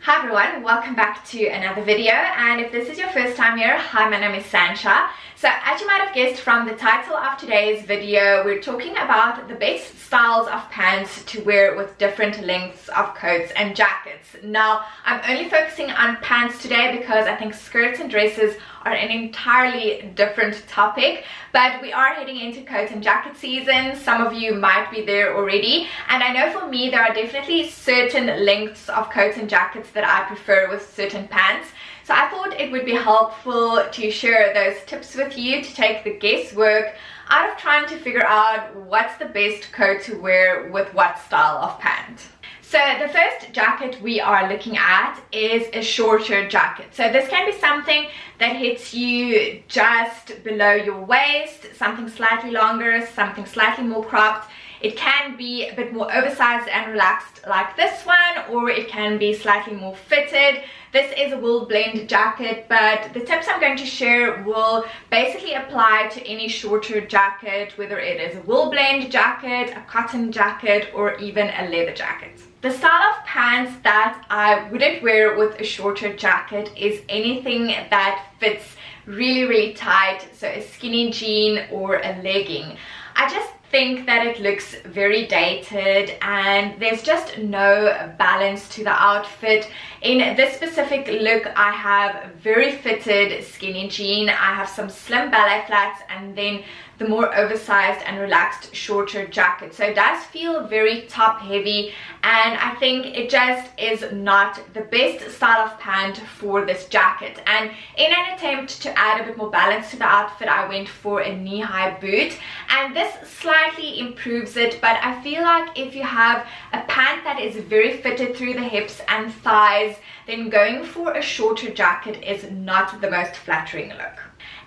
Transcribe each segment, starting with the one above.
Hi everyone, welcome back to another video, and if this is your first time here, hi, my name is Sansha. So as you might have guessed from the title of today's video, we're talking about the best styles of pants to wear with different lengths of coats and jackets. Now, I'm only focusing on pants today because I think skirts and dresses are an entirely different topic, but we are heading into coat and jacket season. Some of you might be there already, and I know for me there are definitely certain lengths of coats and jackets that I prefer with certain pants. So I thought it would be helpful to share those tips with you to take the guesswork out of trying to figure out what's the best coat to wear with what style of pant. So the first jacket we are looking at is a shorter jacket. So this can be something that hits you just below your waist, something slightly longer, something slightly more cropped. It can be a bit more oversized and relaxed like this one, or it can be slightly more fitted. This is a wool blend jacket, but the tips I'm going to share will basically apply to any shorter jacket, whether it is a wool blend jacket, a cotton jacket, or even a leather jacket. The style of pants that I wouldn't wear with a shorter jacket is anything that fits really tight, so a skinny jean or a legging. I just think that it looks very dated and there's just no balance to the outfit. In this specific look, I have very fitted skinny jean, I have some slim ballet flats, and then the more oversized and relaxed shorter jacket. So it does feel very top heavy, and I think it just is not the best style of pant for this jacket. And in an attempt to add a bit more balance to the outfit, I went for a knee-high boot, and this slightly improves it. But I feel like if you have a pant that is very fitted through the hips and thighs, then going for a shorter jacket is not the most flattering look.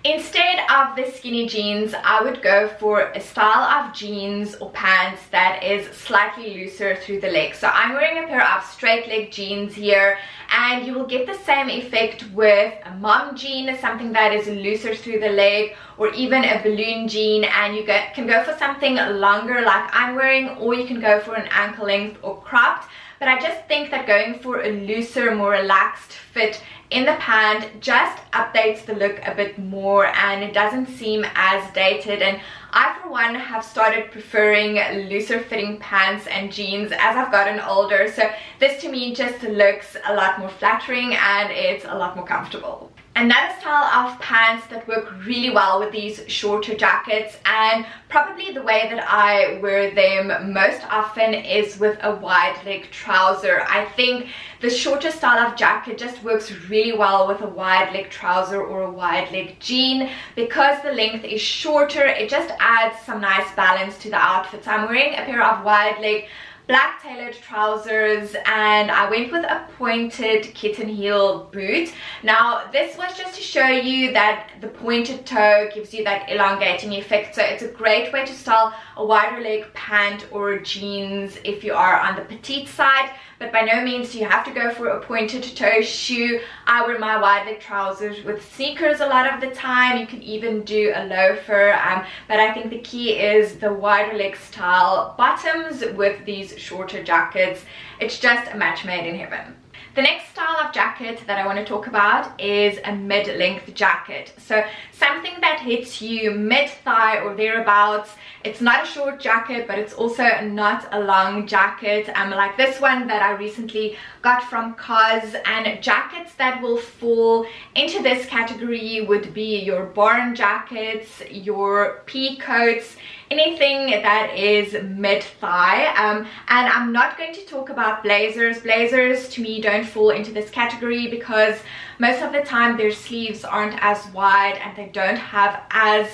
Instead of the skinny jeans, I would go for a style of jeans or pants that is slightly looser through the legs. So I'm wearing a pair of straight leg jeans here, and you will get the same effect with a mom jean, something that is looser through the leg, or even a balloon jean. And you can go for something longer like I'm wearing, or you can go for an ankle length or cropped. But I just think that going for a looser, more relaxed fit in the pant just updates the look a bit more, and it doesn't seem as dated. And I, for one, have started preferring looser fitting pants and jeans as I've gotten older. So this to me just looks a lot more flattering and it's a lot more comfortable. Another style of pants that work really well with these shorter jackets, and probably the way that I wear them most often, is with a wide leg trouser. I think the shorter style of jacket just works really well with a wide leg trouser or a wide leg jean. Because the length is shorter, it just adds some nice balance to the outfit. So I'm wearing a pair of wide leg black tailored trousers, and I went with a pointed kitten heel boot. Now this was just to show you that the pointed toe gives you that elongating effect, so it's a great way to style a wider leg pant or jeans if you are on the petite side. But by no means do you have to go for a pointed toe shoe. I wear my wide leg trousers with sneakers a lot of the time. You can even do a loafer, but I think the key is the wider leg style bottoms with these shorter jackets. It's just a match made in heaven. The next style of jacket that I want to talk about is a mid-length jacket. So something that hits you mid-thigh or thereabouts. It's not a short jacket, but it's also not a long jacket, like this one that I recently got from COS. And jackets that will fall into this category would be your barn jackets, your pea coats, anything that is mid-thigh. And I'm not going to talk about blazers. Blazers to me don't fall into this category because most of the time their sleeves aren't as wide and they don't have as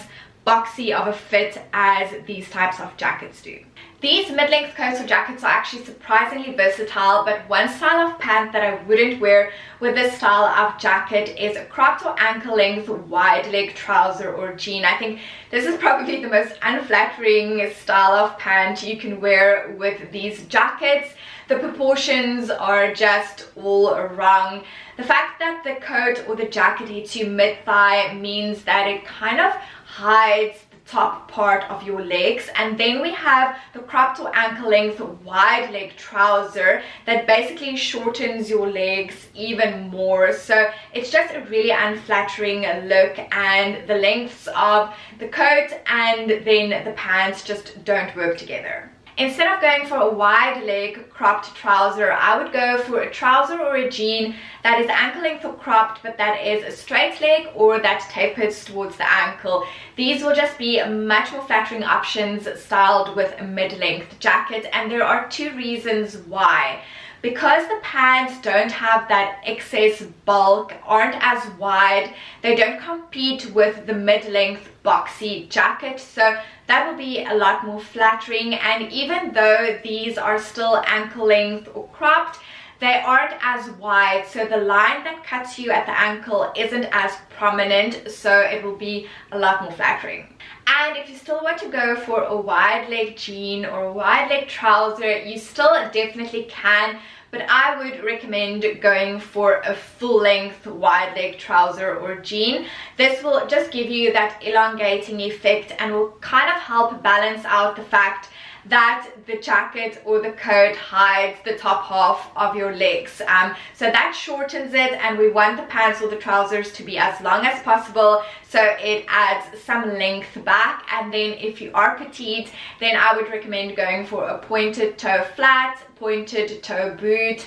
boxy of a fit as these types of jackets do. These mid-length coats or jackets are actually surprisingly versatile, but one style of pant that I wouldn't wear with this style of jacket is a cropped or ankle length wide leg trouser or jean. I think this is probably the most unflattering style of pant you can wear with these jackets. The proportions are just all wrong. The fact that the coat or the jacket hits you mid-thigh means that it kind of hides the top part of your legs. And then we have the cropped or ankle length wide leg trouser that basically shortens your legs even more. So it's just a really unflattering look, and the lengths of the coat and then the pants just don't work together. Instead of going for a wide leg cropped trouser, I would go for a trouser or a jean that is ankle length or cropped, but that is a straight leg or that tapers towards the ankle. These will just be much more flattering options styled with a mid-length jacket, and there are two reasons why. Because the pants don't have that excess bulk, aren't as wide, they don't compete with the mid-length boxy jacket, so that will be a lot more flattering. And even though these are still ankle length or cropped, they aren't as wide, so the line that cuts you at the ankle isn't as prominent, so it will be a lot more flattering. And if you still want to go for a wide leg jean or a wide leg trouser, you still definitely can, but I would recommend going for a full length wide leg trouser or jean. This will just give you that elongating effect and will kind of help balance out the fact that the jacket or the coat hides the top half of your legs. So that shortens it, and we want the pants or the trousers to be as long as possible, so it adds some length back. And then if you are petite, then I would recommend going for a pointed toe flat, pointed toe boot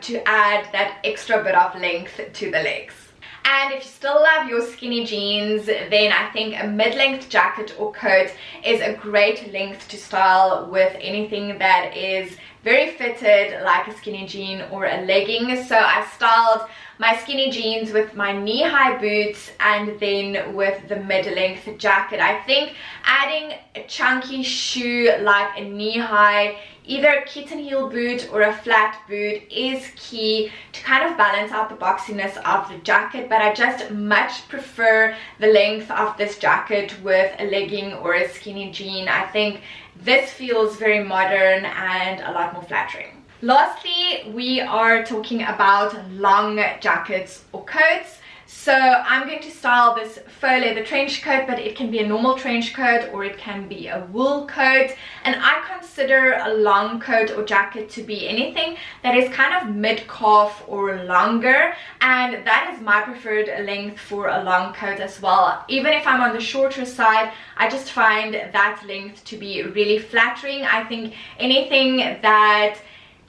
to add that extra bit of length to the legs. And if you still love your skinny jeans, then I think a mid-length jacket or coat is a great length to style with anything that is very fitted, like a skinny jean or a legging. So I styled my skinny jeans with my knee-high boots and then with the mid-length jacket. I think adding a chunky shoe like a knee-high, either a kitten heel boot or a flat boot, is key to kind of balance out the boxiness of the jacket. But I just much prefer the length of this jacket with a legging or a skinny jean. I think this feels very modern and a lot more flattering. Lastly, we are talking about long jackets or coats. So I'm going to style this faux leather trench coat, but it can be a normal trench coat or it can be a wool coat. And I consider a long coat or jacket to be anything that is kind of mid-calf or longer, and that is my preferred length for a long coat as well. Even if I'm on the shorter side, I just find that length to be really flattering. I think anything that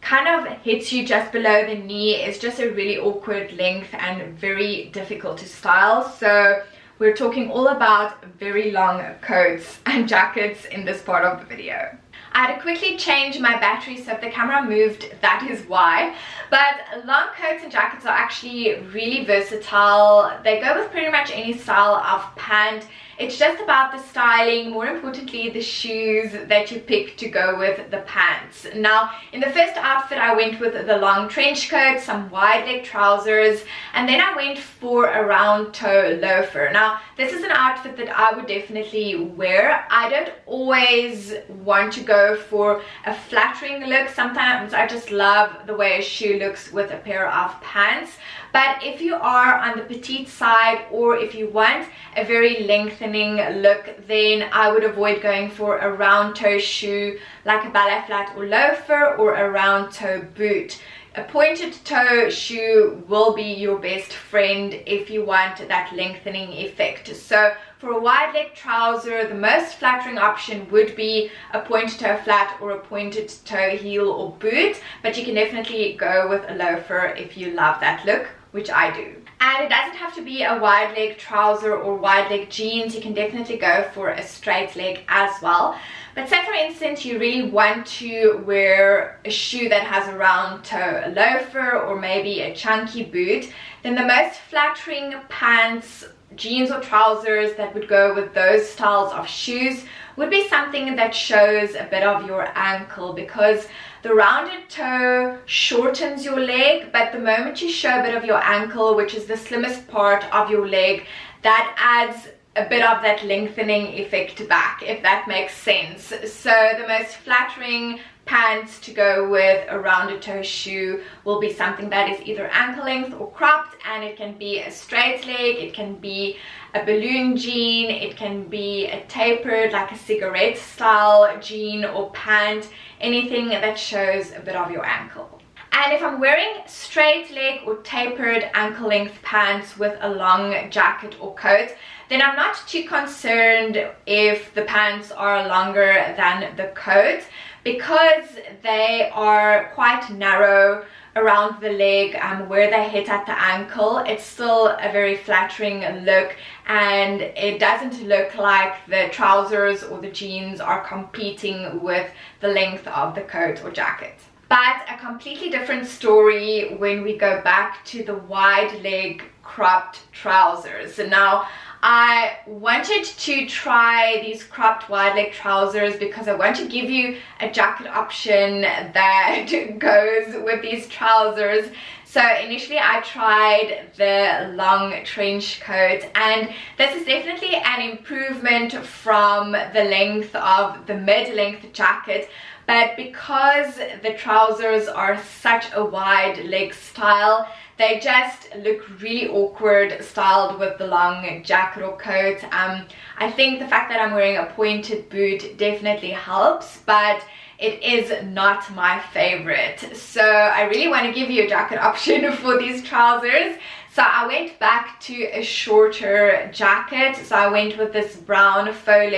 kind of hits you just below the knee is just a really awkward length and very difficult to style. So we're talking all about very long coats and jackets in this part of the video. I had to quickly change my battery, so if the camera moved, that is why. But long coats and jackets are actually really versatile. They go with pretty much any style of pant. It's just about the styling, more importantly the shoes that you pick to go with the pants. Now, in the first outfit I went with the long trench coat, some wide leg trousers, and then I went for a round toe loafer. Now, this is an outfit that I would definitely wear. I don't always want to go for a flattering look. Sometimes I just love the way a shoe looks with a pair of pants. But if you are on the petite side, or if you want a very lengthening look, then I would avoid going for a round toe shoe like a ballet flat or loafer, or a round toe boot. A pointed toe shoe will be your best friend if you want that lengthening effect. So for a wide leg trouser, the most flattering option would be a pointed toe flat or a pointed toe heel or boot, but you can definitely go with a loafer if you love that look, which I do. And it doesn't have to be a wide leg trouser or wide leg jeans. You can definitely go for a straight leg as well. But say for instance you really want to wear a shoe that has a round toe, a loafer, or maybe a chunky boot, then the most flattering pants, jeans or trousers that would go with those styles of shoes would be something that shows a bit of your ankle, because the rounded toe shortens your leg, but the moment you show a bit of your ankle, which is the slimmest part of your leg, that adds a bit of that lengthening effect back, if that makes sense. So the most flattering pants to go with a rounded toe shoe will be something that is either ankle length or cropped, and it can be a straight leg, it can be a balloon jean, it can be a tapered like a cigarette style jean or pant, anything that shows a bit of your ankle. And if I'm wearing straight leg or tapered ankle length pants with a long jacket or coat, then I'm not too concerned if the pants are longer than the coat, because they are quite narrow around the leg where they hit at the ankle. It's still a very flattering look, and it doesn't look like the trousers or the jeans are competing with the length of the coat or jacket. But a completely different story when we go back to the wide leg cropped trousers. So now I wanted to try these cropped wide leg trousers because I want to give you a jacket option that goes with these trousers. So initially I tried the long trench coat, and this is definitely an improvement from the length of the mid-length jacket. But because the trousers are such a wide leg style, they just look really awkward styled with the long jacket or coat. I think the fact that I'm wearing a pointed boot definitely helps, but it is not my favorite. So I really want to give you a jacket option for these trousers. So I went back to a shorter jacket. So I went with this brown faux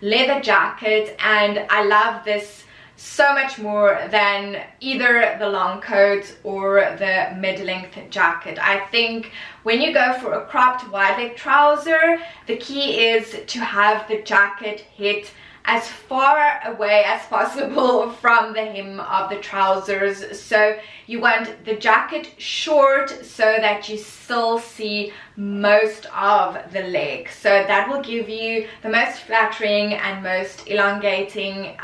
leather jacket, and I love this so much more than either the long coat or the mid-length jacket. I think when you go for a cropped wide leg trouser, the key is to have the jacket hit as far away as possible from the hem of the trousers. So you want the jacket short so that you still see most of the leg. So that will give you the most flattering and most elongating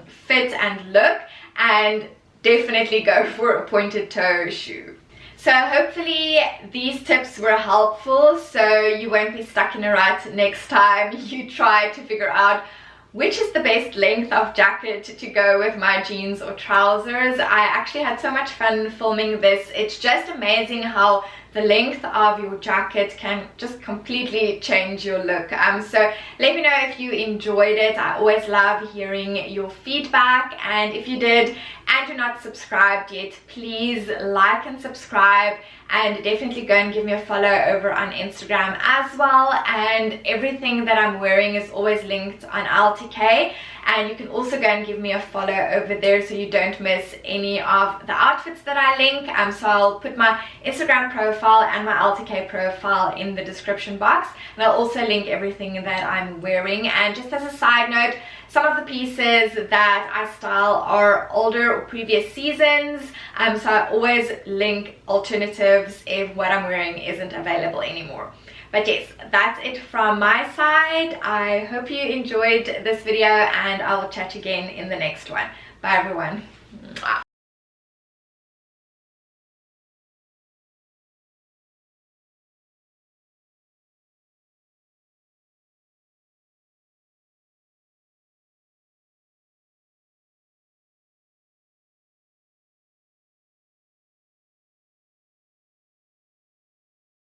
fit and look, and definitely go for a pointed toe shoe. So hopefully these tips were helpful, so you won't be stuck in a rut next time you try to figure out which is the best length of jacket to go with my jeans or trousers. I actually had so much fun filming this. It's just amazing how the length of your jacket can just completely change your look. So let me know if you enjoyed it. I always love hearing your feedback, and if you did and you're not subscribed yet, please like and subscribe, and definitely go and give me a follow over on Instagram as well. And everything that I'm wearing is always linked on LTK, and you can also go and give me a follow over there so you don't miss any of the outfits that I link. So I'll put my Instagram profile and my LTK profile in the description box, and I'll also link everything that I'm wearing. And just as a side note, some of the pieces that I style are older or previous seasons, so I always link alternatives if what I'm wearing isn't available anymore. But yes, that's it from my side. I hope you enjoyed this video, and I will chat again in the next one. Bye everyone. Mwah.